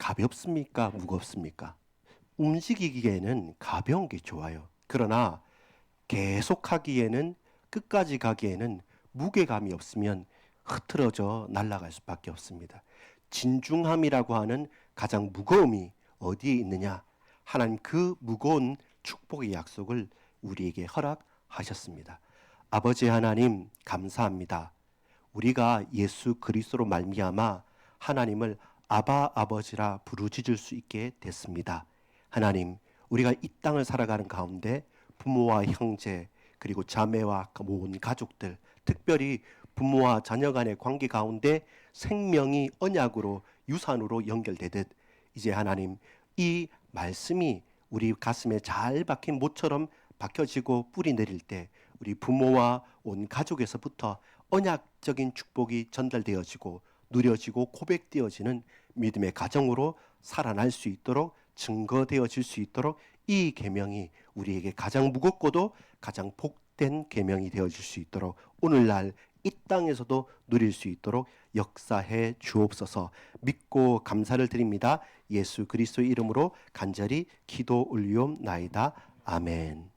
가볍습니까? 무겁습니까? 움직이기에는 가벼운 게 좋아요. 그러나 계속하기에는, 끝까지 가기에는 무게감이 없으면 흐트러져 날아갈 수밖에 없습니다. 진중함이라고 하는 가장 무거움이 어디에 있느냐? 하나님 그 무거운 축복의 약속을 우리에게 허락하셨습니다. 아버지 하나님 감사합니다. 우리가 예수 그리스도로 말미암아 하나님을 아바 아버지라 부르짖을 수 있게 됐습니다. 하나님, 우리가 이 땅을 살아가는 가운데 부모와 형제 그리고 자매와 모든 가족들, 특별히 부모와 자녀 간의 관계 가운데 생명이 언약으로 유산으로 연결되듯 이제 하나님 이 말씀이 우리 가슴에 잘 박힌 못처럼 박혀지고 뿌리 내릴 때 우리 부모와 온 가족에서부터 언약적인 축복이 전달되어지고 누려지고 고백되어지는 믿음의 가정으로 살아날 수 있도록 증거되어질 수 있도록 이 계명이 우리에게 가장 무겁고도 가장 복된 계명이 되어질 수 있도록 오늘날 이 땅에서도 누릴 수 있도록 역사해 주옵소서. 믿고 감사를 드립니다. 예수 그리스도의 이름으로 간절히 기도 올리옵나이다. 아멘.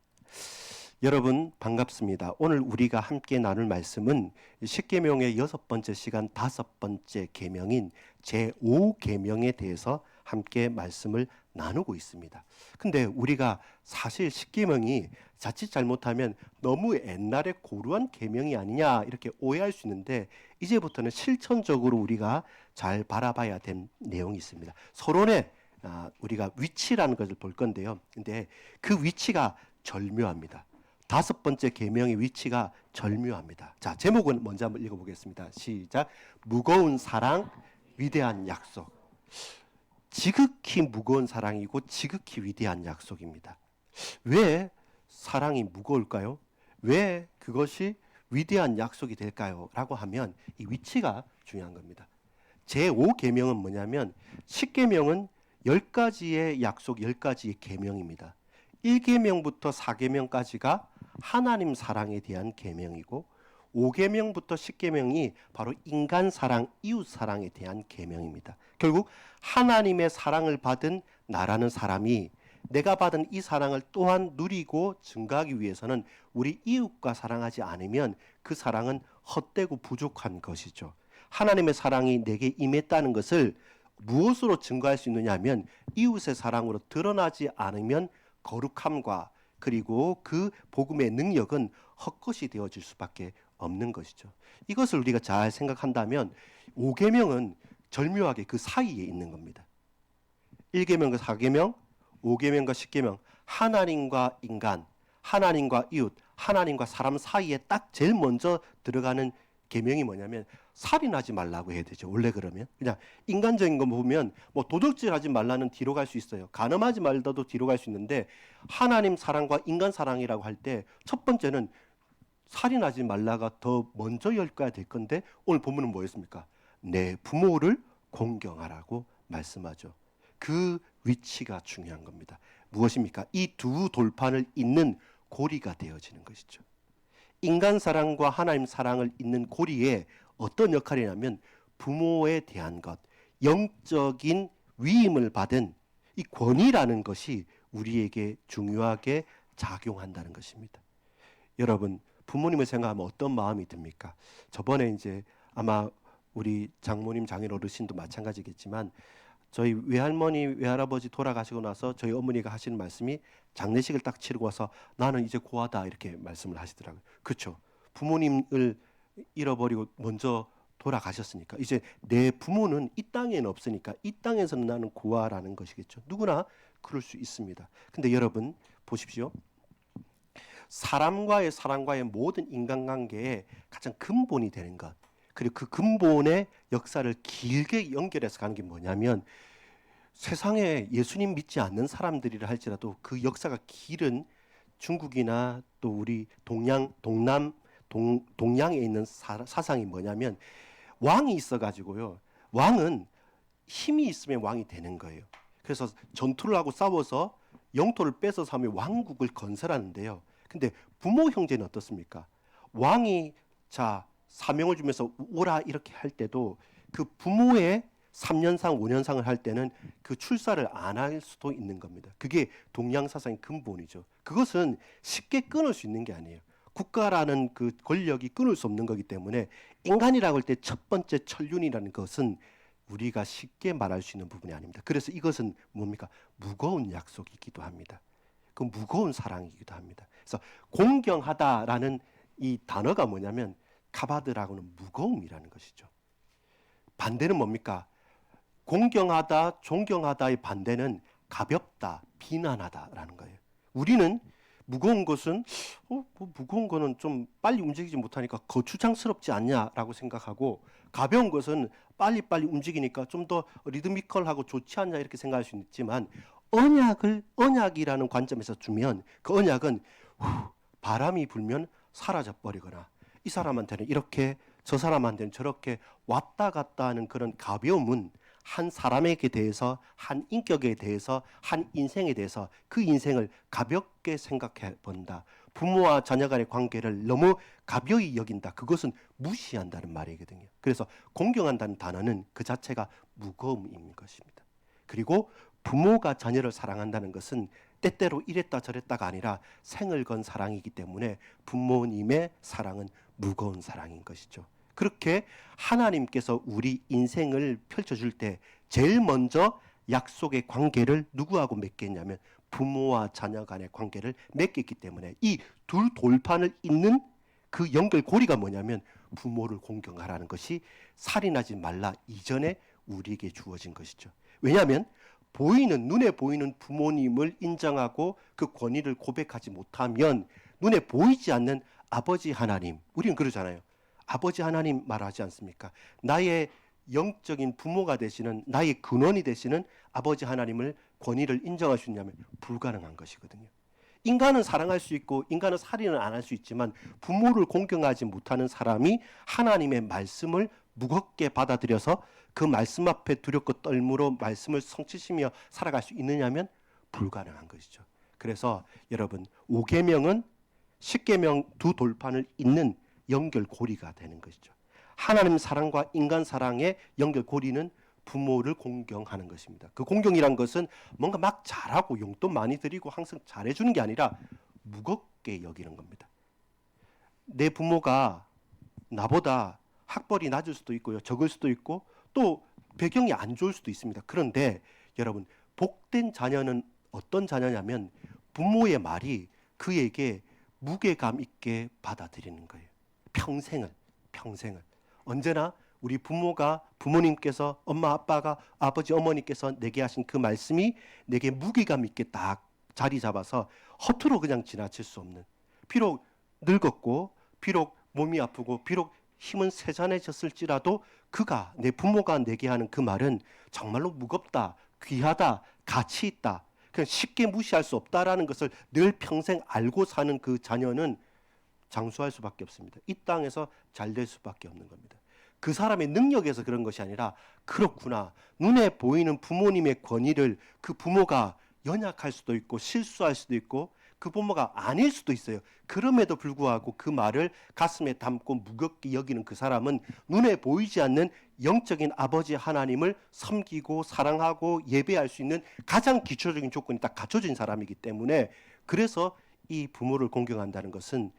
여러분 반갑습니다. 오늘 우리가 함께 나눌 말씀은 십계명의 6번째 시간 5번째 계명인 제5계명에 대해서 함께 말씀을 나누고 있습니다. 근데 우리가 사실 십계명이 자칫 잘못하면 너무 옛날에 고루한 계명이 아니냐 이렇게 오해할 수 있는데 이제부터는 실천적으로 우리가 잘 바라봐야 될 내용이 있습니다. 서론에 우리가 위치라는 것을 볼 건데요. 근데 그 위치가 절묘합니다. 5번째 계명의 위치가 절묘합니다. 자, 제목은 먼저 한번 읽어보겠습니다. 시작. 무거운 사랑, 위대한 약속. 지극히 무거운 사랑이고 지극히 위대한 약속입니다. 왜 사랑이 무거울까요? 왜 그것이 위대한 약속이 될까요? 라고 하면 이 위치가 중요한 겁니다. 제5계명은 뭐냐면 10계명은 10가지의 약속, 10가지의 계명입니다. 1계명부터 4계명까지가 하나님 사랑에 대한 계명이고 5계명부터 10계명이 바로 인간 사랑, 이웃 사랑에 대한 계명입니다. 결국 하나님의 사랑을 받은 나라는 사람이 내가 받은 이 사랑을 또한 누리고 증가하기 위해서는 우리 이웃과 사랑하지 않으면 그 사랑은 헛되고 부족한 것이죠. 하나님의 사랑이 내게 임했다는 것을 무엇으로 증거할 수 있느냐 하면 이웃의 사랑으로 드러나지 않으면 거룩함과 그리고 그 복음의 능력은 헛것이 되어질 수밖에 없는 것이죠. 이것을 우리가 잘 생각한다면 5계명은 절묘하게 그 사이에 있는 겁니다. 1계명과 4계명, 5계명과 10계명, 하나님과 인간, 하나님과 이웃, 하나님과 사람 사이에 딱 제일 먼저 들어가는 계명이 뭐냐면 살인하지 말라고 해야 되죠. 원래 그러면 그냥 인간적인 거 보면 뭐 도둑질하지 말라는 뒤로 갈 수 있어요. 간음하지 말다도 뒤로 갈 수 있는데 하나님 사랑과 인간 사랑이라고 할 때 첫 번째는 살인하지 말라가 더 먼저 열거야 될 건데 오늘 본문은 뭐였습니까? 내 부모를 공경하라고 말씀하죠. 그 위치가 중요한 겁니다. 무엇입니까? 이 두 돌판을 잇는 고리가 되어지는 것이죠. 인간 사랑과 하나님 사랑을 잇는 고리에 어떤 역할이냐면 부모에 대한 것, 영적인 위임을 받은 이 권위라는 것이 우리에게 중요하게 작용한다는 것입니다. 여러분, 부모님을 생각하면 어떤 마음이 듭니까? 저번에 이제 아마 우리 장모님, 장인 어르신도 마찬가지겠지만 저희 외할머니, 외할아버지 돌아가시고 나서 저희 어머니가 하시는 말씀이 장례식을 딱 치르고 와서 나는 이제 고하다 이렇게 말씀을 하시더라고요. 그렇죠. 부모님을 잃어버리고 먼저 돌아가셨으니까 이제 내 부모는 이 땅에는 없으니까 이 땅에서는 나는 고하라는 것이겠죠. 누구나 그럴 수 있습니다. 근데 여러분 보십시오. 사람과의 사랑과의 모든 인간관계의 가장 근본이 되는 것, 그리고 그 근본의 역사를 길게 연결해서 가는 게 뭐냐면 세상에 예수님 믿지 않는 사람들이라 할지라도 그 역사가 길은 중국이나 또 우리 동양에 있는 사상이 뭐냐면 왕이 있어가지고요. 왕은 힘이 있으면 왕이 되는 거예요. 그래서 전투를 하고 싸워서 영토를 뺏어서 하면 왕국을 건설하는데요. 근데 부모 형제는 어떻습니까? 왕이 자 사명을 주면서 오라 이렇게 할 때도 그 부모의 3년상, 5년상을 할 때는 그 출사를 안 할 수도 있는 겁니다. 그게 동양 사상의 근본이죠. 그것은 쉽게 끊을 수 있는 게 아니에요. 국가라는 그 권력이 끊을 수 없는 거기 때문에 인간이라고 할 때 첫 번째 천륜이라는 것은 우리가 쉽게 말할 수 있는 부분이 아닙니다. 그래서 이것은 뭡니까? 무거운 약속이기도 합니다. 그 무거운 사랑이기도 합니다. 그래서 공경하다라는 이 단어가 뭐냐면 카바드라고는 무거움이라는 것이죠. 반대는 뭡니까? 공경하다, 존경하다의 반대는 가볍다, 비난하다라는 거예요. 우리는 무거운 것은 뭐 무거운 거는 좀 빨리 움직이지 못하니까 거추장스럽지 않냐라고 생각하고, 가벼운 것은 빨리빨리 움직이니까 좀 더 리드미컬하고 좋지 않냐 이렇게 생각할 수 있지만, 언약이라는 관점에서 주면 그 언약은 바람이 불면 사라져 버리거나 이 사람한테는 이렇게 저 사람한테는 저렇게 왔다 갔다 하는 그런 가벼움은 한 사람에게 대해서, 한 인격에 대해서, 한 인생에 대해서 그 인생을 가볍게 생각해 본다. 부모와 자녀 간의 관계를 너무 가벼이 여긴다. 그것은 무시한다는 말이거든요. 그래서 공경한다는 단어는 그 자체가 무거움인 것입니다. 그리고 부모가 자녀를 사랑한다는 것은 때때로 이랬다 저랬다가 아니라 생을 건 사랑이기 때문에 부모님의 사랑은 무거운 사랑인 것이죠. 그렇게 하나님께서 우리 인생을 펼쳐줄 때 제일 먼저 약속의 관계를 누구하고 맺겠냐면 부모와 자녀 간의 관계를 맺겠기 때문에 이 둘 돌판을 잇는 그 연결고리가 뭐냐면 부모를 공경하라는 것이 살인하지 말라 이전에 우리에게 주어진 것이죠. 왜냐하면 눈에 보이는 부모님을 인정하고 그 권위를 고백하지 못하면 눈에 보이지 않는 아버지 하나님, 우리는 그러잖아요. 아버지 하나님 말하지 않습니까? 나의 영적인 부모가 되시는, 나의 근원이 되시는 아버지 하나님을 권위를 인정할 수 있냐면 불가능한 것이거든요. 인간은 사랑할 수 있고 인간은 살인을 안 할 수 있지만 부모를 공경하지 못하는 사람이 하나님의 말씀을 무겁게 받아들여서 그 말씀 앞에 두렵고 떨므로 말씀을 성취시며 살아갈 수 있느냐면 불가능한 것이죠. 그래서 여러분 5계명은 10계명 두 돌판을 잇는 연결고리가 되는 것이죠. 하나님 사랑과 인간 사랑의 연결고리는 부모를 공경하는 것입니다. 그 공경이란 것은 뭔가 막 잘하고 용돈 많이 드리고 항상 잘해주는 게 아니라 무겁게 여기는 겁니다. 내 부모가 나보다 학벌이 낮을 수도 있고요, 적을 수도 있고 또 배경이 안 좋을 수도 있습니다. 그런데 여러분, 복된 자녀는 어떤 자녀냐면 부모의 말이 그에게 무게감 있게 받아들이는 거예요. 평생을 언제나 우리 부모님께서, 엄마 아빠가, 아버지 어머니께서 내게 하신 그 말씀이 내게 무게감 있게 딱 자리 잡아서 허투루 그냥 지나칠 수 없는, 비록 늙었고 비록 몸이 아프고 비록 힘은 세잔해졌을지라도 내 부모가 내게 하는 그 말은 정말로 무겁다, 귀하다, 가치 있다, 그냥 쉽게 무시할 수 없다라는 것을 늘 평생 알고 사는 그 자녀는 장수할 수밖에 없습니다. 이 땅에서 잘 될 수밖에 없는 겁니다. 그 사람의 능력에서 그런 것이 아니라, 그렇구나, 눈에 보이는 부모님의 권위를 그 부모가 연약할 수도 있고 실수할 수도 있고 그 부모가 아닐 수도 있어요. 그럼에도 불구하고 그 말을 가슴에 담고 무겁게 여기는 그 사람은 눈에 보이지 않는 영적인 아버지 하나님을 섬기고 사랑하고 예배할 수 있는 가장 기초적인 조건이 딱 갖춰진 사람이기 때문에, 그래서 이 부모를 공경한다는 것은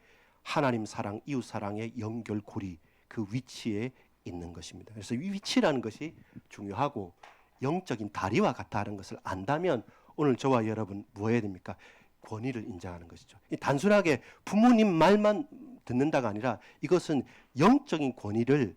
하나님 사랑, 이웃 사랑의 연결고리, 그 위치에 있는 것입니다. 그래서 이 위치라는 것이 중요하고 영적인 다리와 같다는 것을 안다면 오늘 저와 여러분 뭐 해야 됩니까? 권위를 인정하는 것이죠. 단순하게 부모님 말만 듣는다가 아니라 이것은 영적인 권위를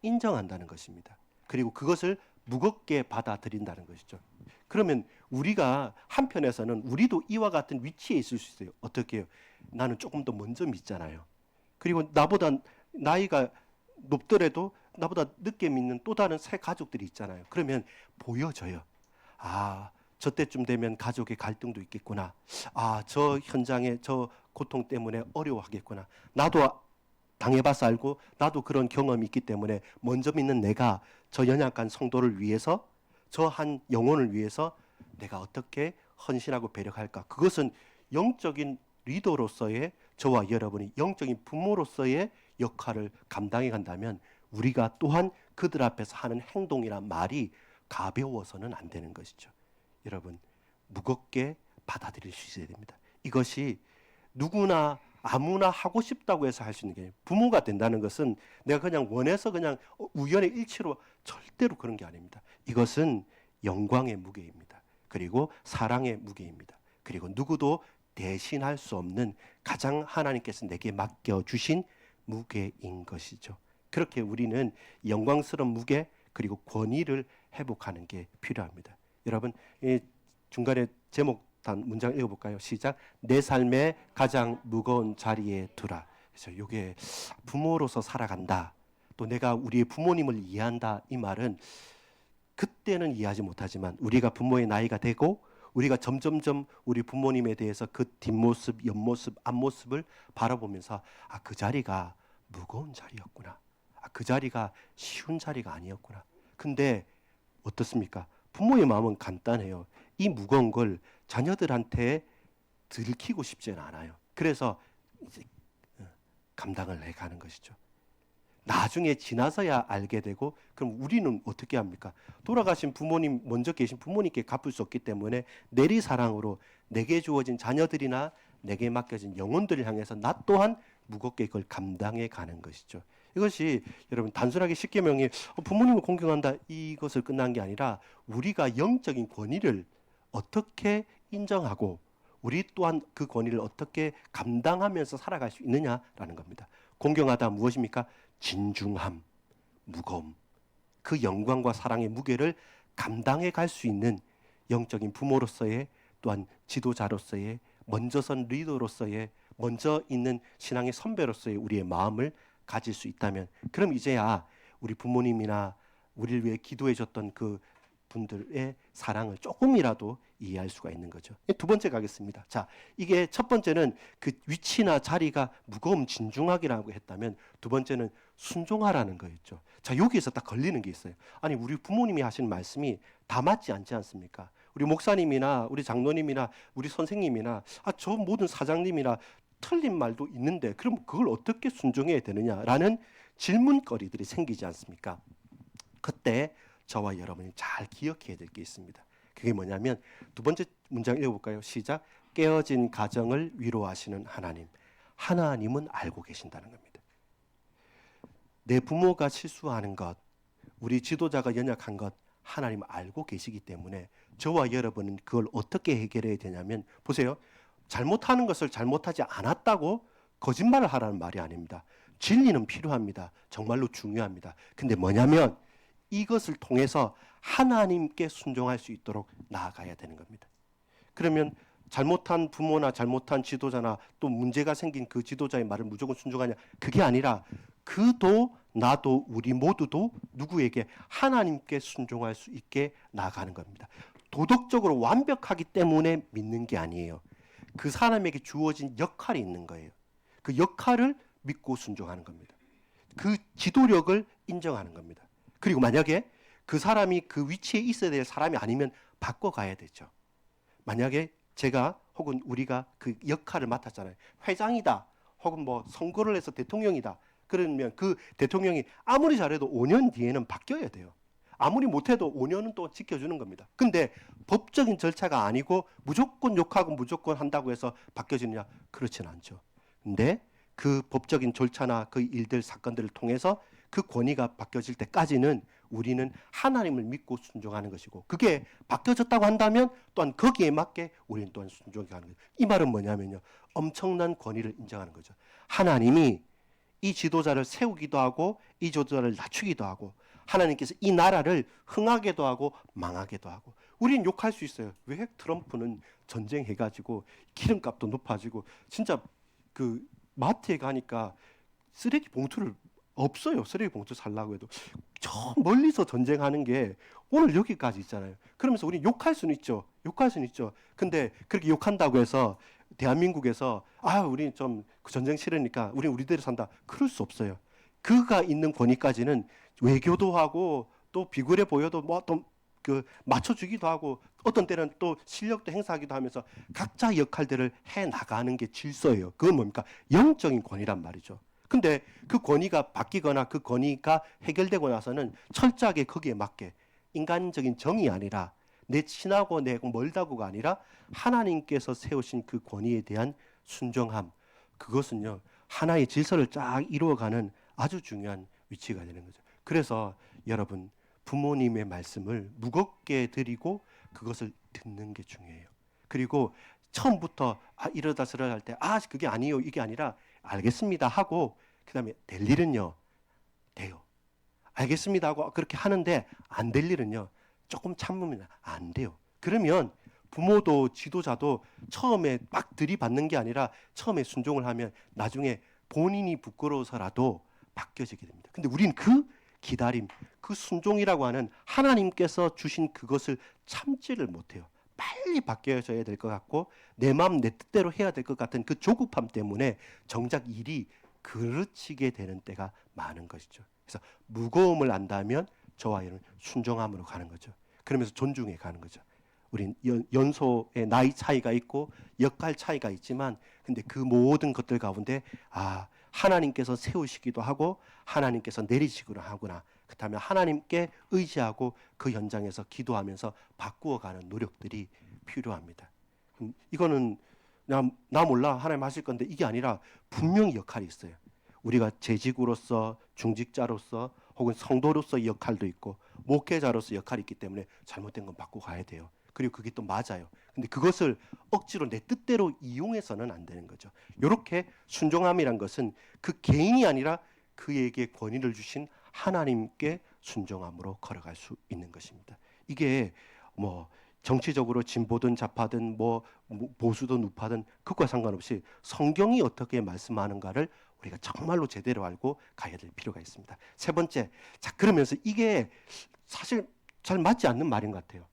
인정한다는 것입니다. 그리고 그것을 무겁게 받아들인다는 것이죠. 그러면 우리가 한편에서는 우리도 이와 같은 위치에 있을 수 있어요. 어떻게 해요? 나는 조금 더 먼저 믿잖아요. 그리고 나보다 나이가 높더라도 나보다 늦게 믿는 또 다른 새 가족들이 있잖아요. 그러면 보여져요. 저 때쯤 되면 가족의 갈등도 있겠구나. 저 현장에 저 고통 때문에 어려워하겠구나. 나도 당해봐서 알고 나도 그런 경험이 있기 때문에 먼저 믿는 내가 저 연약한 성도를 위해서, 저 한 영혼을 위해서 내가 어떻게 헌신하고 배려할까. 그것은 영적인 리더로서의 저와 여러분이 영적인 부모로서의 역할을 감당해 간다면 우리가 또한 그들 앞에서 하는 행동이나 말이 가벼워서는 안 되는 것이죠. 여러분, 무겁게 받아들일 수 있어야 됩니다. 이것이 누구나 아무나 하고 싶다고 해서 할 수 있는 게 아니에요. 부모가 된다는 것은 내가 그냥 원해서 그냥 우연의 일치로, 절대로 그런 게 아닙니다. 이것은 영광의 무게입니다. 그리고 사랑의 무게입니다. 그리고 누구도 대신할 수 없는 가장 하나님께서 내게 맡겨주신 무게인 것이죠. 그렇게 우리는 영광스러운 무게 그리고 권위를 회복하는 게 필요합니다. 여러분, 이 중간에 제목 문장 읽어볼까요? 시작. 내 삶의 가장 무거운 자리에 두라. 그래서 이게 부모로서 살아간다, 또 내가 우리의 부모님을 이해한다, 이 말은 그때는 이해하지 못하지만 우리가 부모의 나이가 되고 우리가 점점점 우리 부모님에 대해서 그 뒷모습, 옆모습, 앞모습을 바라보면서 아, 그 자리가 무거운 자리였구나. 아, 그 자리가 쉬운 자리가 아니었구나. 근데 어떻습니까? 부모의 마음은 간단해요. 이 무거운 걸 자녀들한테 들키고 싶지는 않아요. 그래서 이제 감당을 해가는 것이죠. 나중에 지나서야 알게 되고, 그럼 우리는 어떻게 합니까? 돌아가신 부모님, 먼저 계신 부모님께 갚을 수 없기 때문에 내리사랑으로 내게 주어진 자녀들이나 내게 맡겨진 영혼들을 향해서 나 또한 무겁게 그걸 감당해 가는 것이죠. 이것이 여러분 단순하게 십계명이 부모님을 공경한다 이것을 끝난 게 아니라 우리가 영적인 권위를 어떻게 인정하고 우리 또한 그 권위를 어떻게 감당하면서 살아갈 수 있느냐라는 겁니다. 공경하다 무엇입니까? 진중함, 무거움, 그 영광과 사랑의 무게를 감당해 갈 수 있는 영적인 부모로서의, 또한 지도자로서의, 먼저 선 리더로서의, 먼저 있는 신앙의 선배로서의 우리의 마음을 가질 수 있다면, 그럼 이제야 우리 부모님이나 우리를 위해 기도해 줬던 그 분들의 사랑을 조금이라도 이해할 수가 있는 거죠. 두 번째 가겠습니다. 자, 이게 첫 번째는 그 위치나 자리가 무거움, 진중하기라고 했다면, 두 번째는 순종하라는 거였죠. 자, 여기에서 딱 걸리는 게 있어요. 아니, 우리 부모님이 하시는 말씀이 다 맞지 않지 않습니까? 우리 목사님이나 우리 장로님이나 우리 선생님이나 저 모든 사장님이나 틀린 말도 있는데 그럼 그걸 어떻게 순종해야 되느냐라는 질문거리들이 생기지 않습니까? 그때 저와 여러분이 잘 기억해야 될 게 있습니다. 그게 뭐냐면 두 번째 문장 읽어볼까요? 시작. 깨어진 가정을 위로하시는 하나님. 하나님은 알고 계신다는 겁니다. 내 부모가 실수하는 것, 우리 지도자가 연약한 것 하나님 알고 계시기 때문에 저와 여러분은 그걸 어떻게 해결해야 되냐면, 보세요. 잘못하는 것을 잘못하지 않았다고 거짓말을 하라는 말이 아닙니다. 진리는 필요합니다. 정말로 중요합니다. 근데 뭐냐면 이것을 통해서 하나님께 순종할 수 있도록 나아가야 되는 겁니다. 그러면 잘못한 부모나 잘못한 지도자나 또 문제가 생긴 그 지도자의 말을 무조건 순종하냐, 그게 아니라 그도 나도 우리 모두도 누구에게? 하나님께 순종할 수 있게 나아가는 겁니다. 도덕적으로 완벽하기 때문에 믿는 게 아니에요. 그 사람에게 주어진 역할이 있는 거예요. 그 역할을 믿고 순종하는 겁니다. 그 지도력을 인정하는 겁니다. 그리고 만약에 그 사람이 그 위치에 있어야 될 사람이 아니면 바꿔가야 되죠. 만약에 제가 혹은 우리가 그 역할을 맡았잖아요. 회장이다, 혹은 뭐 선거를 해서 대통령이다. 그러면 그 대통령이 아무리 잘해도 5년 뒤에는 바뀌어야 돼요. 아무리 못해도 5년은 또 지켜주는 겁니다. 근데 법적인 절차가 아니고 무조건 욕하고 무조건 한다고 해서 바뀌어지느냐? 그렇진 않죠. 근데 그 법적인 절차나 그 일들, 사건들을 통해서 그 권위가 바뀌어질 때까지는 우리는 하나님을 믿고 순종하는 것이고, 그게 바뀌어졌다고 한다면 또한 거기에 맞게 우리는 또한 순종하는 거죠. 이 말은 뭐냐면요, 엄청난 권위를 인정하는 거죠. 하나님이 이 지도자를 세우기도 하고 이 지도자를 낮추기도 하고, 하나님께서 이 나라를 흥하게도 하고 망하게도 하고. 우리는 욕할 수 있어요. 왜 트럼프는 전쟁해가지고 기름값도 높아지고, 진짜 그 마트에 가니까 쓰레기 봉투를 없어요. 쓰레기 봉투 살라고 해도 저 멀리서 전쟁하는 게 오늘 여기까지 있잖아요. 그러면서 우리 욕할 수는 있죠. 욕할 수는 있죠. 근데 그렇게 욕한다고 해서 대한민국에서 우리 좀 전쟁 싫으니까 우리 우리대로 산다, 그럴 수 없어요. 그가 있는 권위까지는 외교도 하고 또 비굴해 보여도 뭐 또 그 맞춰주기도 하고 어떤 때는 또 실력도 행사하기도 하면서 각자 역할들을 해 나가는 게 질서예요. 그건 뭡니까? 영적인 권위란 말이죠. 근데 그 권위가 바뀌거나 그 권위가 해결되고 나서는 철저하게 거기에 맞게 인간적인 정이 아니라 내 친하고 내 멀다고가 아니라 하나님께서 세우신 그 권위에 대한 순종함, 그것은요 하나의 질서를 쫙 이루어가는 아주 중요한 위치가 되는 거죠. 그래서 여러분 부모님의 말씀을 무겁게 드리고 그것을 듣는 게 중요해요. 그리고 처음부터 이러다 저러다 할 때 그게 아니에요 이게 아니라 알겠습니다 하고 그 다음에 될 일은요 돼요. 알겠습니다 하고 그렇게 하는데 안 될 일은요 조금 참으면 안 돼요. 그러면 부모도 지도자도 처음에 막 들이받는 게 아니라 처음에 순종을 하면 나중에 본인이 부끄러워서라도 바뀌어지게 됩니다. 근데 우리는 그 기다림, 그 순종이라고 하는 하나님께서 주신 그것을 참지를 못해요. 빨리 바뀌어져야 될 것 같고 내 마음 내 뜻대로 해야 될 것 같은 그 조급함 때문에 정작 일이 그르치게 되는 때가 많은 것이죠. 그래서 무거움을 안다면 저와 얘는 순종함으로 가는 거죠. 그러면서 존중해 가는 거죠. 우린 연소의 나이 차이가 있고 역할 차이가 있지만 근데 그 모든 것들 가운데 하나님께서 세우시기도 하고 하나님께서 내리시기도 하구나. 그렇다면 하나님께 의지하고 그 현장에서 기도하면서 바꾸어가는 노력들이 필요합니다. 이거는 나 몰라 하나님 하실 건데 이게 아니라 분명히 역할이 있어요. 우리가 재직으로서 중직자로서 혹은 성도로서의 역할도 있고 목회자로서 역할이 있기 때문에 잘못된 건 바꾸고 가야 돼요. 그리고 그게 또 맞아요. 근데 그것을 억지로 내 뜻대로 이용해서는 안 되는 거죠. 이렇게 순종함이란 것은 그 개인이 아니라 그에게 권위를 주신 하나님께 순종함으로 걸어갈 수 있는 것입니다. 이게 뭐 정치적으로 진보든 좌파든 뭐 보수든 우파든 그것과 상관없이 성경이 어떻게 말씀하는가를 우리가 정말로 제대로 알고 가야 될 필요가 있습니다. 세 번째, 그러면서 이게 사실 잘 맞지 않는 말인 것 같아요.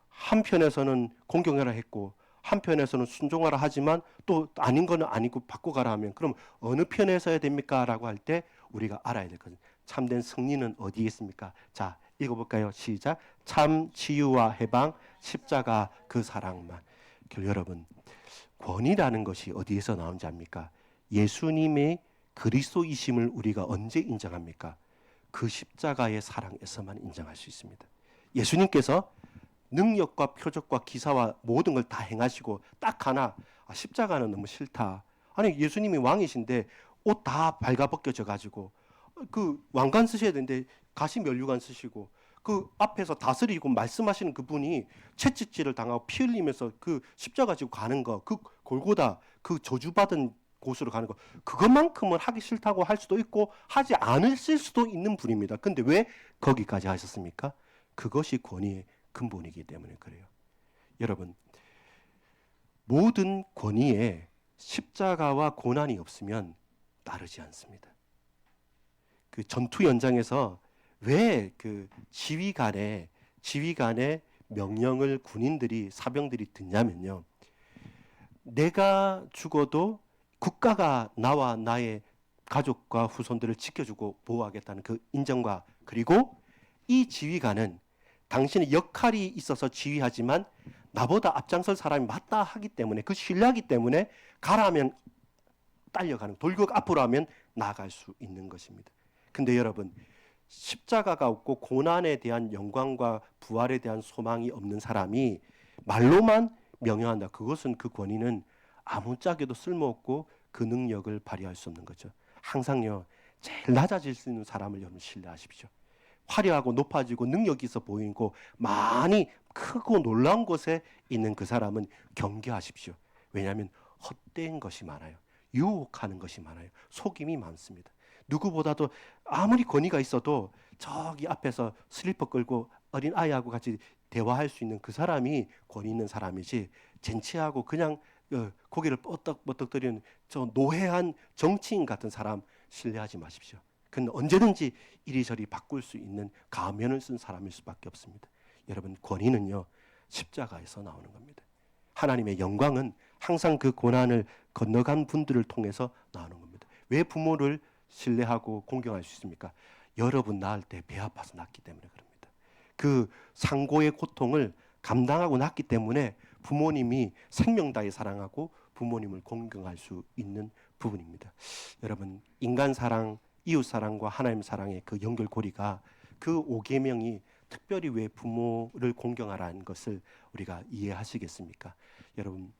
한편에서는 공경하라 했고 한편에서는 순종하라 하지만 또 아닌 거는 아니고 바꿔가라 하면 그럼 어느 편에 서야 됩니까? 라고 할 때 우리가 알아야 될 것은 참된 승리는 어디에 있습니까? 자, 읽어볼까요? 시작. 참 치유와 해방, 십자가 그 사랑만. 여러분, 권위라는 것이 어디에서 나오는지 압니까? 예수님의 그리스도이심을 우리가 언제 인정합니까? 그 십자가의 사랑에서만 인정할 수 있습니다. 예수님께서 능력과 표적과 기사와 모든 걸 다 행하시고 딱 하나 십자가는 너무 싫다. 아니 예수님이 왕이신데 옷 다 발가벗겨져 가지고 그 왕관 쓰셔야 되는데 가시 면류관 쓰시고 그 앞에서 다스리고 말씀하시는 그분이 채찍질을 당하고 피 흘리면서 그 십자가 지고 가는 거, 그 골고다 그 저주받은 곳으로 가는 거, 그것만큼은 하기 싫다고 할 수도 있고 하지 않으실 수도 있는 분입니다. 근데 왜 거기까지 하셨습니까? 그것이 권위의 근본이기 때문에 그래요. 여러분, 모든 권위에 십자가와 고난이 없으면 따르지 않습니다. 그 전투 현장에서 왜 그 지휘관의 명령을 군인들이 사병들이 듣냐면요. 내가 죽어도 국가가 나와 나의 가족과 후손들을 지켜주고 보호하겠다는 그 인정과 그리고 이 지휘관은 당신의 역할이 있어서 지휘하지만 나보다 앞장설 사람이 맞다 하기 때문에 그 신뢰하기 때문에 가라면 딸려가는 돌격 앞으로 하면 나아갈 수 있는 것입니다. 근데 여러분 십자가가 없고 고난에 대한 영광과 부활에 대한 소망이 없는 사람이 말로만 명령한다. 그것은 그 권위는 아무짝에도 쓸모없고 그 능력을 발휘할 수 없는 거죠. 항상요 제일 낮아질 수 있는 사람을 여러분 신뢰하십시오. 화려하고 높아지고 능력이 있어 보이고 많이 크고 놀라운 곳에 있는 그 사람은 경계하십시오. 왜냐하면 헛된 것이 많아요. 유혹하는 것이 많아요. 속임이 많습니다. 누구보다도 아무리 권위가 있어도 저기 앞에서 슬리퍼 끌고 어린 아이하고 같이 대화할 수 있는 그 사람이 권위 있는 사람이지 젠치하고 그냥 고개를 뻗덕뻗덕거리는 저 노회한 정치인 같은 사람 신뢰하지 마십시오. 그는 언제든지 이리저리 바꿀 수 있는 가면을 쓴 사람일 수밖에 없습니다. 여러분 권위는요 십자가에서 나오는 겁니다. 하나님의 영광은 항상 그 고난을 건너간 분들을 통해서 나오는 겁니다. 왜 부모를 신뢰하고 공경할 수 있습니까? 여러분 낳을 때 배 아파서 낳기 때문에 그럽니다. 그 상고의 고통을 감당하고 낳기 때문에 부모님이 생명 다해 사랑하고 부모님을 공경할 수 있는 부분입니다. 여러분, 인간 사랑, 이웃 사랑과 하나님 사랑의 그 연결고리가 그 5계명이 특별히 왜 부모를 공경하라는 것을 우리가 이해하시겠습니까? 여러분,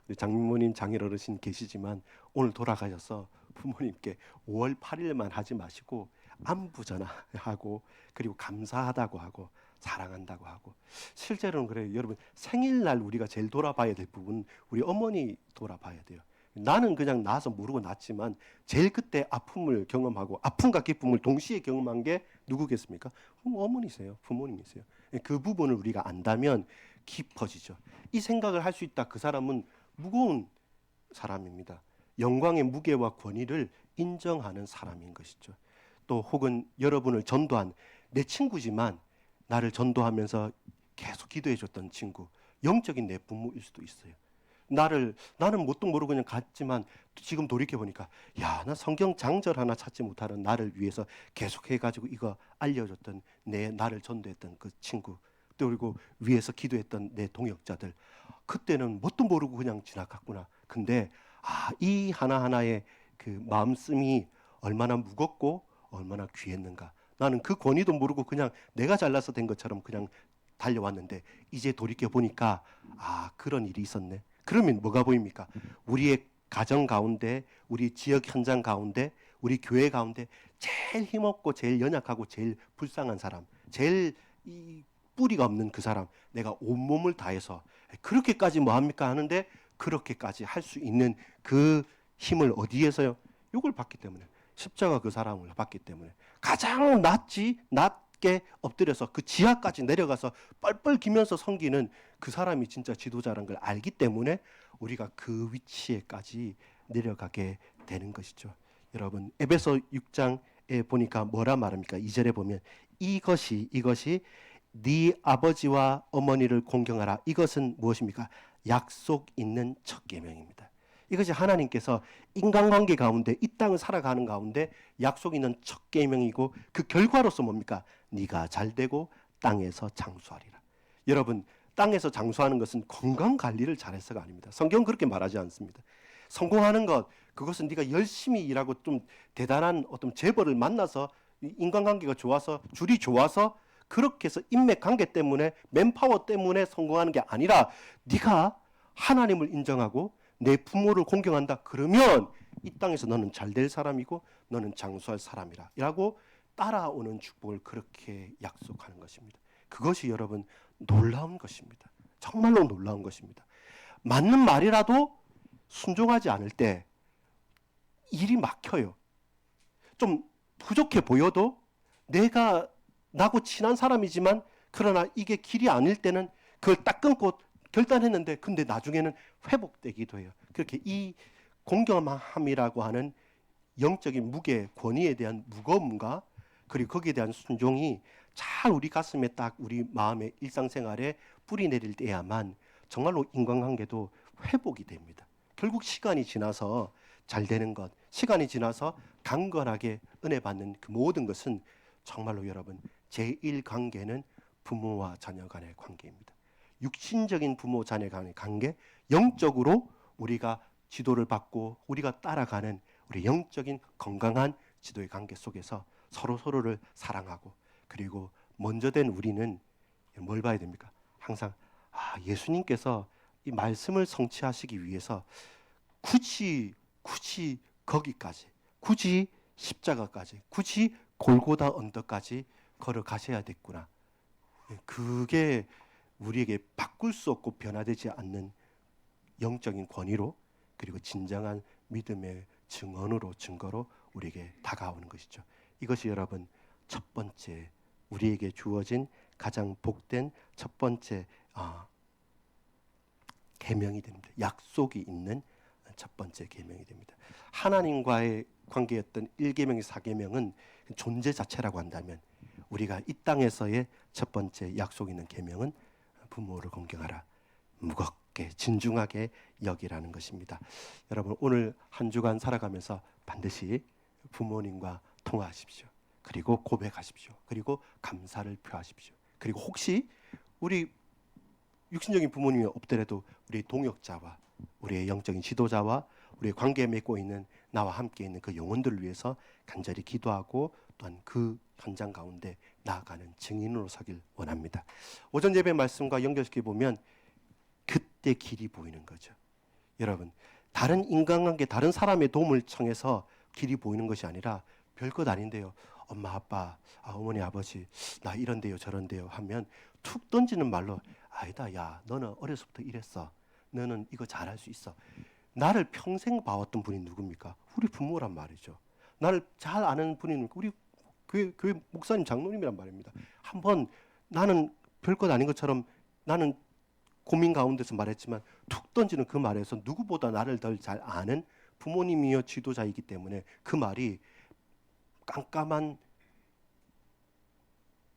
우리 장모님, 장인 어르신 계시지만 오늘 돌아가셔서 부모님께 5월 8일만 하지 마시고 안부 전화하고 그리고 감사하다고 하고 사랑한다고 하고, 실제로는 그래요. 여러분, 생일날 우리가 제일 돌아봐야 될 부분 우리 어머니 돌아봐야 돼요. 나는 그냥 나서 모르고 났지만 제일 그때 아픔을 경험하고 아픔과 기쁨을 동시에 경험한 게 누구겠습니까? 어머니세요. 부모님이세요. 그 부분을 우리가 안다면 깊어지죠. 이 생각을 할 수 있다. 그 사람은 무거운 사람입니다. 영광의 무게와 권위를 인정하는 사람인 것이죠. 또 혹은 여러분을 전도한 내 친구지만 나를 전도하면서 계속 기도해 줬던 친구, 영적인 내 부모일 수도 있어요. 나는 뭣도 모르고 그냥 갔지만 지금 돌이켜 보니까 야, 나 성경 장절 하나 찾지 못하는 나를 위해서 계속 해가지고 이거 알려줬던 나를 전도했던 그 친구, 또 그리고 위에서 기도했던 내 동역자들, 그때는 뭣도 모르고 그냥 지나갔구나. 근데 이 하나하나의 그 마음씀이 얼마나 무겁고 얼마나 귀했는가. 나는 그 권위도 모르고 그냥 내가 잘나서 된 것처럼 그냥 달려왔는데 이제 돌이켜 보니까 그런 일이 있었네. 그러면 뭐가 보입니까? 우리의 가정 가운데, 우리 지역 현장 가운데, 우리 교회 가운데 제일 힘없고 제일 연약하고 제일 불쌍한 사람, 제일 이 뿌리가 없는 그 사람, 내가 온몸을 다해서 그렇게까지 뭐합니까 하는데, 그렇게까지 할 수 있는 그 힘을 어디에서요? 이걸 받기 때문에, 십자가 그 사람을 받기 때문에 가장 낮게 엎드려서 그 지하까지 내려가서 뻘뻘 기면서 섬기는 그 사람이 진짜 지도자라는 걸 알기 때문에 우리가 그 위치에까지 내려가게 되는 것이죠. 여러분, 에베소 6장에 보니까 뭐라 말합니까? 2절에 보면 이것이 네 아버지와 어머니를 공경하라. 이것은 무엇입니까? 약속 있는 첫 계명입니다. 이것이 하나님께서 인간관계 가운데 이 땅을 살아가는 가운데 약속 있는 첫 계명이고, 그 결과로서 뭡니까? 네가 잘되고 땅에서 장수하리라. 여러분, 땅에서 장수하는 것은 건강관리를 잘해서가 아닙니다. 성경은 그렇게 말하지 않습니다. 성공하는 것, 그것은 네가 열심히 일하고 좀 대단한 어떤 재벌을 만나서 인간관계가 좋아서, 줄이 좋아서, 그렇게 해서 인맥관계 때문에, 맨파워 때문에 성공하는 게 아니라, 네가 하나님을 인정하고 내 부모를 공경한다. 그러면 이 땅에서 너는 잘될 사람이고 너는 장수할 사람이라 라고 따라오는 축복을 그렇게 약속하는 것입니다. 그것이 여러분 놀라운 것입니다. 정말로 놀라운 것입니다. 맞는 말이라도 순종하지 않을 때 일이 막혀요. 좀 부족해 보여도 내가 나고 친한 사람이지만, 그러나 이게 길이 아닐 때는 그걸 딱 끊고 결단했는데 근데 나중에는 회복되기도 해요. 그렇게 이 공경함이라고 하는 영적인 무게, 권위에 대한 무거움과 그리고 거기에 대한 순종이 잘 우리 가슴에 딱 우리 마음의 일상생활에 뿌리 내릴 때야만 정말로 인간관계도 회복이 됩니다. 결국 시간이 지나서 잘 되는 것, 시간이 지나서 강건하게 은혜 받는 그 모든 것은 정말로 여러분, 제1관계는 부모와 자녀 간의 관계입니다. 육신적인 부모 자녀 간의 관계, 영적으로 우리가 지도를 받고 우리가 따라가는 우리 영적인 건강한 지도의 관계 속에서 서로를 사랑하고, 그리고 먼저 된 우리는 뭘 봐야 됩니까? 항상 예수님께서 이 말씀을 성취하시기 위해서 굳이 거기까지, 굳이 십자가까지, 굳이 골고다 언덕까지 걸어가셔야 됐구나. 그게 우리에게 바꿀 수 없고 변화되지 않는 영적인 권위로, 그리고 진정한 믿음의 증거로 우리에게 다가오는 것이죠. 이것이 여러분 첫 번째 우리에게 주어진 가장 복된 첫 번째 계명이 됩니다. 약속이 있는 첫 번째 계명이 됩니다. 하나님과의 관계였던 1계명의 4계명은 존재 자체라고 한다면, 우리가 이 땅에서의 첫 번째 약속 있는 계명은 부모를 공경하라, 무겁게 진중하게 여기라는 것입니다. 여러분, 오늘 한 주간 살아가면서 반드시 부모님과 통화하십시오. 그리고 고백하십시오. 그리고 감사를 표하십시오. 그리고 혹시 우리 육신적인 부모님이 없더라도 우리 동역자와 우리의 영적인 지도자와 우리의 관계 맺고 있는 나와 함께 있는 그 영혼들을 위해서 간절히 기도하고 또한 그 현장 가운데 나아가는 증인으로 서길 원합니다. 오전 예배 말씀과 연결시켜 보면 그때 길이 보이는 거죠. 여러분, 다른 인간관계, 다른 사람의 도움을 청해서 길이 보이는 것이 아니라 별것 아닌데요. 엄마, 아빠, 어머니, 아버지, 나 이런데요, 저런데요 하면 툭 던지는 말로 아니다, 야, 너는 어려서부터 이랬어. 너는 이거 잘할 수 있어. 나를 평생 봐왔던 분이 누굽니까? 우리 부모란 말이죠. 나를 잘 아는 분이 우리 교회 목사님, 장로님이란 말입니다. 한번 나는 별것 아닌 것처럼 나는 고민 가운데서 말했지만 툭 던지는 그 말에서 누구보다 나를 덜 잘 아는 부모님이여 지도자이기 때문에 그 말이 깜깜한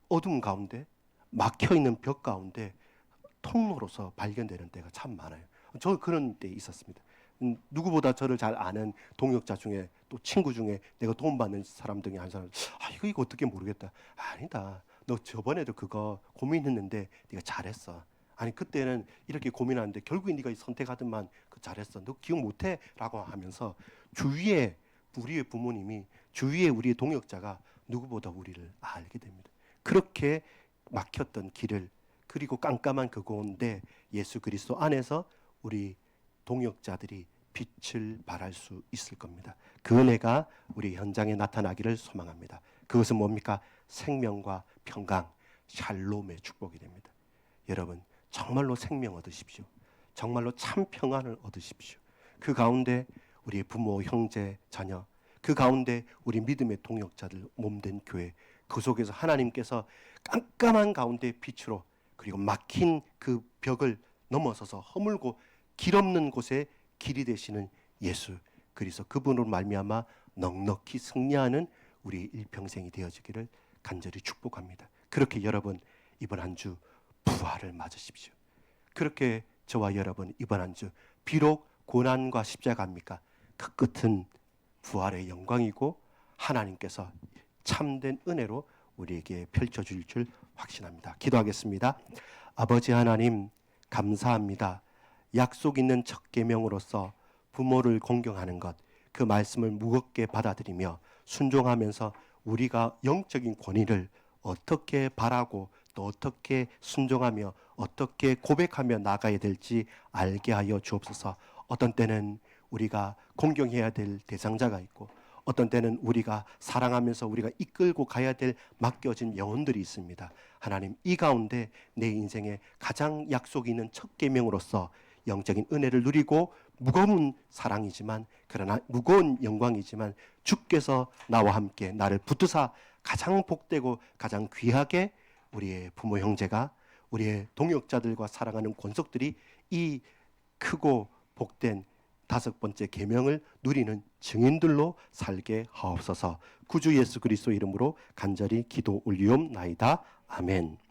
어둠 가운데 막혀있는 벽 가운데 통로로서 발견되는 때가 참 많아요. 저 그런 때 있었습니다. 누구보다 저를 잘 아는 동역자 중에 또 친구 중에 내가 도움받는 사람 중에 한 사람, 이거 어떻게 모르겠다. 아니다. 너 저번에도 그거 고민했는데 네가 잘했어. 아니 그때는 이렇게 고민하는데 결국에 네가 선택하더만 그 잘했어. 너 기억 못해? 라고 하면서 주위에 우리의 부모님이 주위에 우리의 동역자가 누구보다 우리를 알게 됩니다. 그렇게 막혔던 길을 그리고 깜깜한 그 가운데 예수 그리스도 안에서 우리 동역자들이 빛을 발할 수 있을 겁니다. 그 은혜가 우리 현장에 나타나기를 소망합니다. 그것은 뭡니까? 생명과 평강, 샬롬의 축복이 됩니다. 여러분 정말로 생명 얻으십시오. 정말로 참 평안을 얻으십시오. 그 가운데 우리 부모, 형제, 자녀, 그 가운데 우리 믿음의 동역자들 몸된 교회, 그 속에서 하나님께서 깜깜한 가운데 빛으로 그리고 막힌 그 벽을 넘어서서 허물고 길 없는 곳에 길이 되시는 예수 그리스도 그분으로 말미암아 넉넉히 승리하는 우리 일평생이 되어지기를 간절히 축복합니다. 그렇게 여러분 이번 한 주 부활을 맞으십시오. 그렇게 저와 여러분 이번 한 주 비록 고난과 십자가입니까? 그 끝은 부활의 영광이고 하나님께서 참된 은혜로 우리에게 펼쳐줄 줄 확신합니다. 기도하겠습니다. 아버지 하나님 감사합니다. 약속 있는 첫 계명으로서 부모를 공경하는 것, 그 말씀을 무겁게 받아들이며 순종하면서 우리가 영적인 권위를 어떻게 바라고 또 어떻게 순종하며 어떻게 고백하며 나가야 될지 알게 하여 주옵소서. 어떤 때는 우리가 공경해야 될 대상자가 있고 어떤 때는 우리가 사랑하면서 우리가 이끌고 가야 될 맡겨진 영혼들이 있습니다. 하나님 이 가운데 내 인생에 가장 약속 있는 첫 계명으로서 영적인 은혜를 누리고 무거운 사랑이지만 그러나 무거운 영광이지만 주께서 나와 함께 나를 붙드사 가장 복되고 가장 귀하게 우리의 부모 형제가 우리의 동역자들과 사랑하는 권속들이 이 크고 복된 다섯 번째 계명을 누리는 증인들로 살게 하옵소서. 구주 예수 그리스도 이름으로 간절히 기도 올리옵나이다. 아멘.